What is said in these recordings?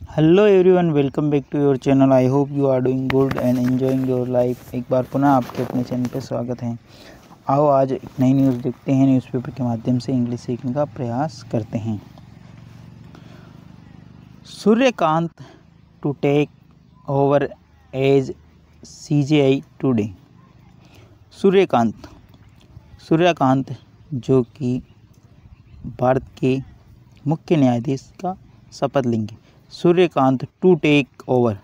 Hello everyone, welcome back to your channel. I hope you are doing good and enjoying your life. एक बार पुनः आपके अपने channel पर स्वागत है। आओ आज एक नई न्यूज़ देखते हैं। न्यूज़पेपर के माध्यम से इंग्लिश सीखने का प्रयास करते हैं। Suryakant to take over as CJI today. Suryakant जो कि भारत के मुख्य न्यायाधीश का शपथ लेंगे। Suryakant to take over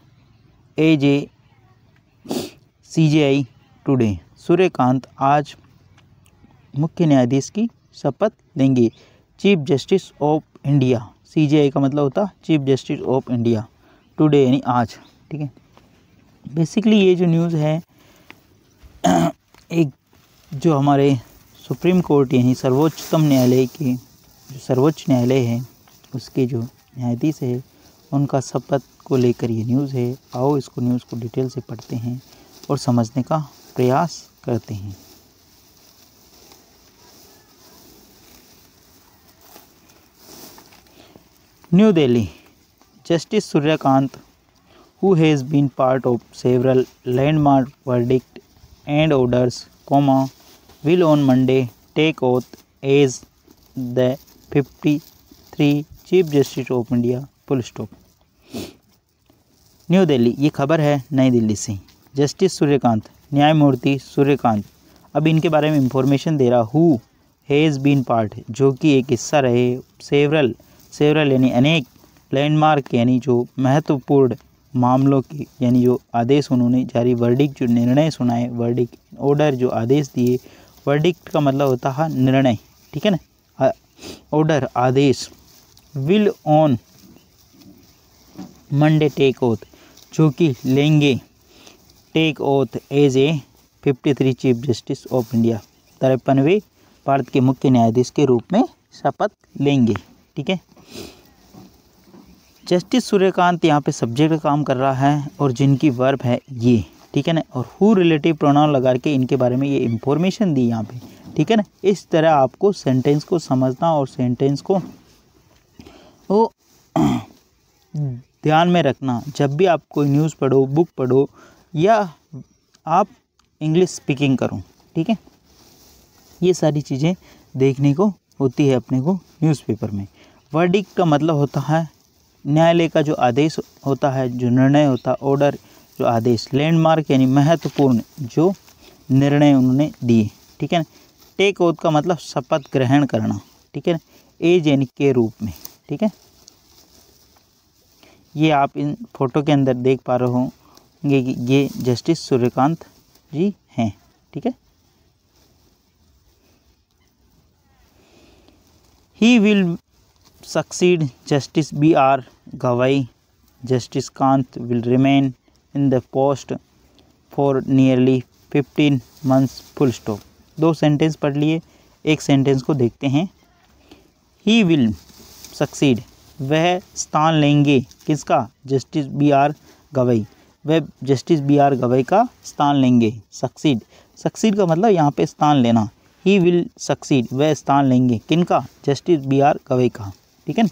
as a CJI today. Suryakant आज मुख्य न्यायाधीश की शपथ लेंगे। Chief justice of India, CJI का मतलब होता है chief justice of India, today यानी आज। ठीक है, बेसिकली ये जो न्यूज़ है एक जो हमारे सुप्रीम कोर्ट यानी सर्वोच्चतम न्यायालय के जो सर्वोच्च न्यायालय है उसके जो न्यायाधीश है उनका शपथ को लेकर ये न्यूज़ है। आओ इसको न्यूज़ को डिटेल से पढ़ते हैं और समझने का प्रयास करते हैं। New Delhi, justice Suryakant, who has been part of several landmark verdicts and orders, will on Monday take oath as the 53 Chief Justice of India. Full stop. New Delhi, ये खबर है नई दिल्ली से। जस्टिस सूर्यकांत, न्यायमूर्ति सूर्यकांत, अब इनके बारे में इंफॉर्मेशन दे रहा। हु हैज़ बीन पार्ट, जो कि एक हिस्सा रहे, सेवरल यानी अनेक, लैंडमार्क यानी जो महत्वपूर्ण मामलों की यानी जो आदेश उन्होंने जारी, वर्डिक्ट जो निर्णय सुनाए, वर्डिक्ट ऑर्डर जो आदेश दिए। वर्डिक्ट का मतलब होता है निर्णय, ठीक है ना, ऑर्डर आदेश। Will on Monday take oath, जो कि लेंगे take oath as a 53 chief justice of India, 53वें भारत के मुख्य न्यायाधीश के रूप में शपथ लेंगे। ठीक है, जस्टिस सूर्यकांत यहाँ पे सब्जेक्ट का काम कर रहा है और जिनकी वर्ब है ये, ठीक है ना, और हु रिलेटिव प्रोनाउन लगा के इनके बारे में ये इंफॉर्मेशन दी यहाँ पे। ठीक है ना, इस तरह आपको सेंटेंस को समझना और सेंटेंस को वो ध्यान में रखना जब भी आप कोई न्यूज़ पढ़ो, बुक पढ़ो या आप इंग्लिश स्पीकिंग करो। ठीक है, ये सारी चीज़ें देखने को होती है अपने को न्यूज़पेपर में। वर्डिक्ट का मतलब होता है न्यायालय का जो आदेश होता है, जो निर्णय होता है, ऑर्डर जो आदेश। लैंडमार्क यानी महत्वपूर्ण जो निर्णय उन्होंने दिए। ठीक है ना, टेक ओथ का मतलब शपथ ग्रहण करना। ठीक है ना, एज यानी के रूप में। ठीक है, ये आप इन फोटो के अंदर देख पा रहे होंगे कि ये जस्टिस सूर्यकांत जी हैं। ठीक है, he will succeed justice BR गवाई। Justice Kant will remain in the post for nearly 15 months full stop. दो सेंटेंस पढ़ लिए, एक सेंटेंस को देखते हैं। ही विल सक्सीड, वह स्थान लेंगे, किसका? जस्टिस BR गवाई, वह जस्टिस BR गवाई का स्थान लेंगे। सक्सीड का मतलब यहाँ पे स्थान लेना। ही विल सक्सीड, वह स्थान लेंगे, किनका? जस्टिस BR गवाई का। ठीक है,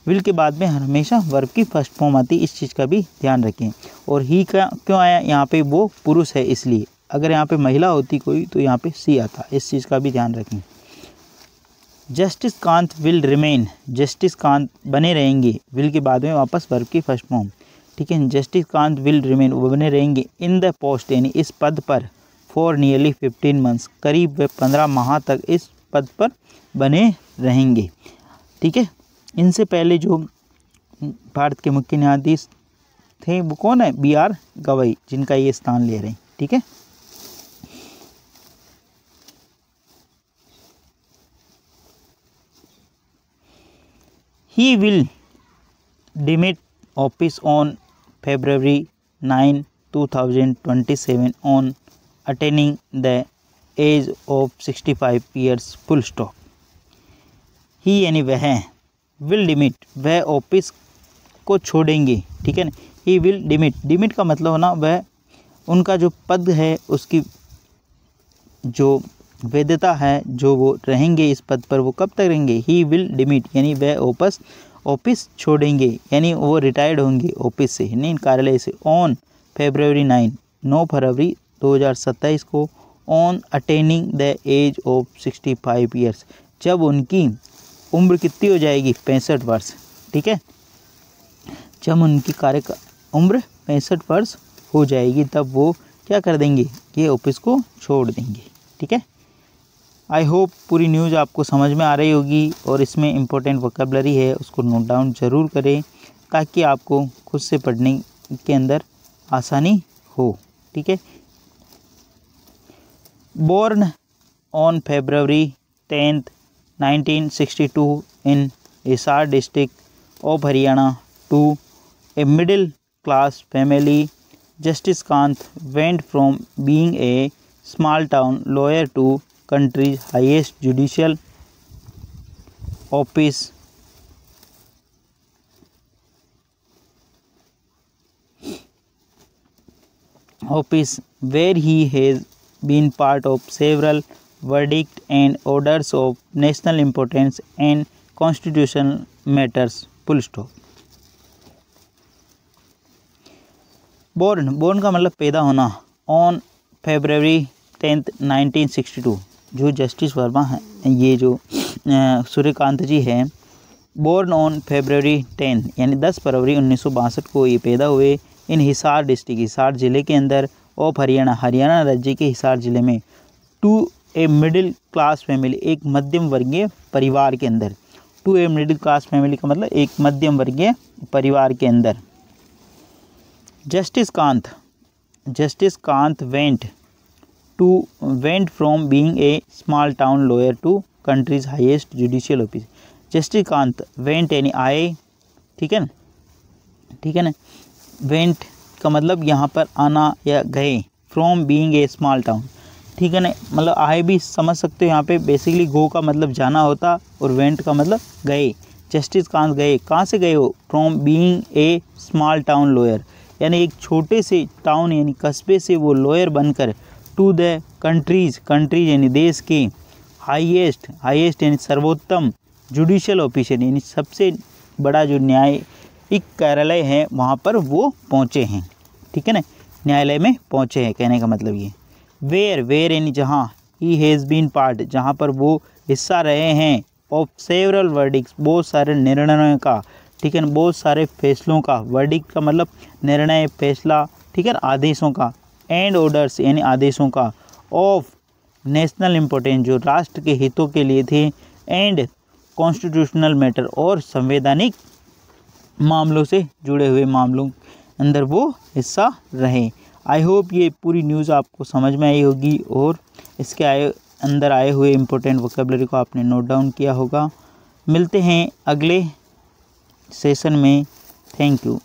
विल के बाद में हमेशा वर्ब की फर्स्ट फॉर्म आती है, इस चीज़ का भी ध्यान रखें। और ही का क्यों आया यहाँ पे? वो पुरुष है इसलिए। अगर यहाँ पे महिला होती कोई तो यहाँ पे सी आता, इस चीज़ का भी ध्यान रखें। Justice Kant will remain, justice Kant बने रहेंगे, विल के बाद में वापस वर्ब की फर्स्ट फॉर्म। ठीक है, जस्टिस कांत विल रिमेन, वो बने रहेंगे, इन द पोस्ट यानी इस पद पर, फॉर नियरली 15 months, करीब वे 15 माह तक इस पद पर बने रहेंगे। ठीक है, इनसे पहले जो भारत के मुख्य न्यायाधीश थे वो कौन है? BR गवाई, जिनका ये स्थान ले रहे हैं। ठीक है, he will demit office on February 9, 2027 on attaining the age of 65 years full stop. He यानी वह, विल डिमिट, वह ऑफिस को छोड़ेंगे। ठीक है ना, ही विल डिमिट का मतलब होना वह, उनका जो पद है उसकी जो वैधता है, जो वो रहेंगे इस पद पर, वो कब तक रहेंगे? ही विल डिमिट यानी वह ऑफिस छोड़ेंगे, यानी वो रिटायर्ड होंगे ऑफिस से, यानी कार्यालय से, ऑन February 9 फरवरी 2027 को, on attaining the age of 65 years, जब उनकी उम्र कितनी हो जाएगी, 65 वर्ष। ठीक है, जब उनकी उम्र 65 वर्ष हो जाएगी तब वो क्या कर देंगे, ये ऑफिस को छोड़ देंगे। ठीक है, आई होप पूरी न्यूज़ आपको समझ में आ रही होगी और इसमें इम्पोर्टेंट वोकैबुलरी है उसको नोट डाउन ज़रूर करें ताकि आपको खुद से पढ़ने के अंदर आसानी हो। ठीक है, born on February 10, 1962 in Hisar district of Haryana to a middle class family, Justice Kant went from being a small town lawyer to country's highest judicial office, where he has been part of several verdicts and orders of national importance and constitutional matters. Full stop. Born का मतलब पैदा होना। On February 10, 1962, जो justice Verma हैं, ये जो सूर्यकांत जी हैं, born on February 10 यानी 10 फरवरी 1962 को ये पैदा हुए इन हिसार डिस्ट्रिक्ट, हिसार ज़िले के अंदर, ऑफ हरियाणा राज्य के हिसार ज़िले में, to a middle class family, एक मध्यम वर्गीय परिवार के अंदर। To a middle class family का मतलब एक मध्यम वर्गीय परिवार के अंदर। Justice Kant went from being a small town lawyer to country's highest judicial office. Justice Kant went यानी आए, ठीक है ना, वेंट का मतलब यहाँ पर आना या गए, from being a small town, ठीक है ना, मतलब आए भी समझ सकते हो यहाँ पे, बेसिकली गो का मतलब जाना होता और वेंट का मतलब गए। जस्टिस कांत गए, कहाँ से गए हो, from being a small town lawyer, यानी एक छोटे से टाउन यानी कस्बे से वो लॉयर बनकर, टू द कंट्रीज यानी देश के, हाईएस्ट यानी सर्वोत्तम, जुडिशियल ऑफिस यानी सबसे बड़ा जो न्यायिक कार्यालय है वहाँ पर वो पहुँचे हैं। ठीक है ना, न्यायालय में पहुँचे हैं, कहने का मतलब ये। वेयर यानी जहाँ, ही हैज़ बीन पार्ट, जहाँ पर वो हिस्सा रहे हैं, ऑफ सेवरल वर्डिक्स, बहुत सारे निर्णयों का, ठीक है ना, बहुत सारे फैसलों का, वर्डिक्ट का मतलब निर्णय, फैसला, ठीक है ना, आदेशों का, एंड ऑर्डर्स यानी आदेशों का, ऑफ नेशनल इम्पोर्टेंस, जो राष्ट्र के हितों के लिए थे, एंड कॉन्स्टिट्यूशनल मैटर, और संवैधानिक मामलों से जुड़े हुए मामलों अंदर वो हिस्सा रहे। आई होप ये पूरी न्यूज़ आपको समझ में आई होगी और इसके अंदर आए हुए इम्पोर्टेंट वोकैबुलरी को आपने नोट डाउन किया होगा। मिलते हैं अगले सेशन में। Thank you.